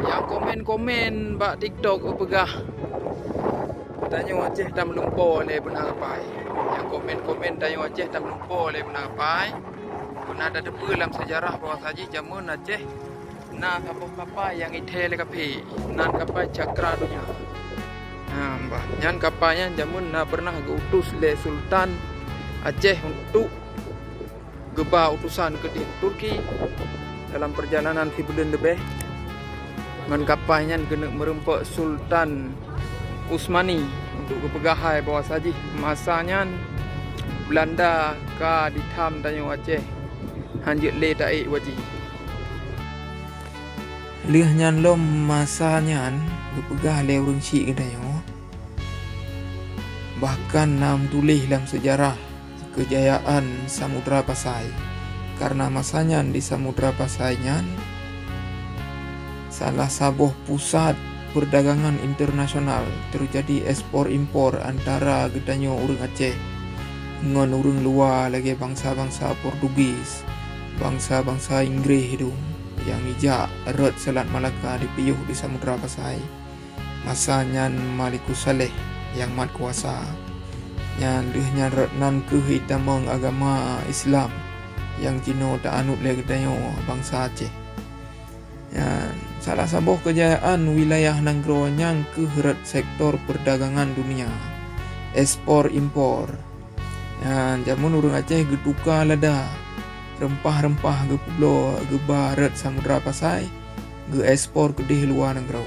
Yang komen-komen bak TikTok pegah tanya Aceh dah melumpur le benar apa. Yang komen-komen tanya Aceh dah melumpur le benar apa. Pernah ada depa dalam sejarah bahawa saja zaman Aceh na kapal-kapal yang ite le kapi, nan kapal cakra dunia. Mbah, nyan kapalnya zaman na pernah diutus le Sultan Aceh untuk gebah utusan ke Turki dalam perjalanan 3 bulan lebih. Ngan kapalnya kena merempak Sultan Usmani untuk kepegahai bawah saji masanya Belanda ka ditam tanyo Aceh hanjut le taik waji lih nyan lom masanya kepegah le urang syik tanyo bahkan nam tulis dalam sejarah kejayaan Samudra Pasai karena masanya di Samudra Pasai nyan salah sabuh pusat perdagangan internasional terjadi ekspor impor antara gedanyo urang Aceh dengan urang luar lagi bangsa-bangsa Portugis, bangsa-bangsa Inggris itu yang ijak erat Selat Malaka dipiyuh di Samudra Pasai. Masanya Malikus Saleh yang mat kuasa. Yang dehnya retnan kehitamang agama Islam yang Cina tak anut le gedanyo bangsa Aceh. Salah sabuh kejayaan wilayah Nanggro yang keheret sektor perdagangan dunia, ekspor impor. Jamun urang Aceh getuka lada rempah-rempah ge pulau ge barat Samudra Pasai ge ekspor ke di luar Nanggro.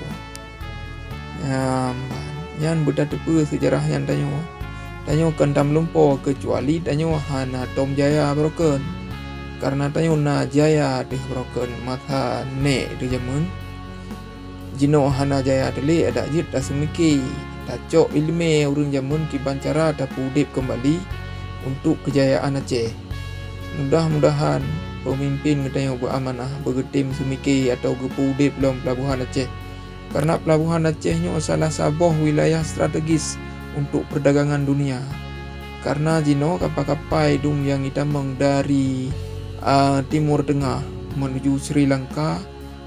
Yang berdatepe sejarah yang tanyo kan tam lumpur kecuali tanyo hana Tom Jaya broken. Karena tanyo na jaya deh broken mata ne de jamun jino hana jaya dele ada jit tak semiki tak cok ilme urang jamun ki bancara tak pudip kembali untuk kejayaan Aceh. Mudah-mudahan pemimpin tanyo beramanah bergetim semiki atau gepudip dalam pelabuhan Aceh. Karena pelabuhan Aceh nyo salah sabuh wilayah strategis untuk perdagangan dunia. Karena jino kapal-kapal dung yang itamang dari Timur Tengah menuju Sri Lanka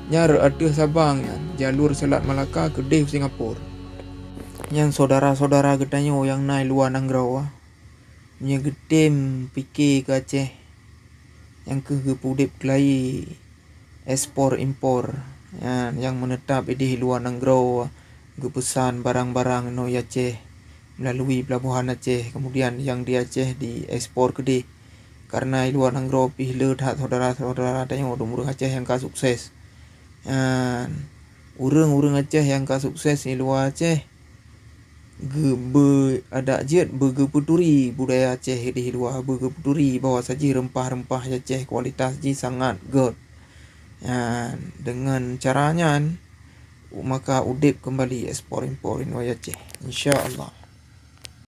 nyar ada Sabang jalur Selat Malaka ke Deh Singapura. Yang saudara-saudara gedanyo yang naik luar Nanggro nya gedim fikir ke Aceh yang ke gepudip kelai ekspor impor yang menetap di luar Nanggro gepesan barang-barang no Aceh melalui pelabuhan Aceh kemudian yang di Aceh di ekspor ke Deh. Karena luar Nanggro pihle tak saudara-saudara tanya urang Aceh yang ka sukses. Urang Aceh yang ka sukses di luar Aceh ada jet bergeputuri budaya Aceh di luar bergeputuri bahawa saji rempah-rempah Aceh kualitas ji sangat good. Dengan caranya maka udip kembali ekspor impor di Aceh insyaallah.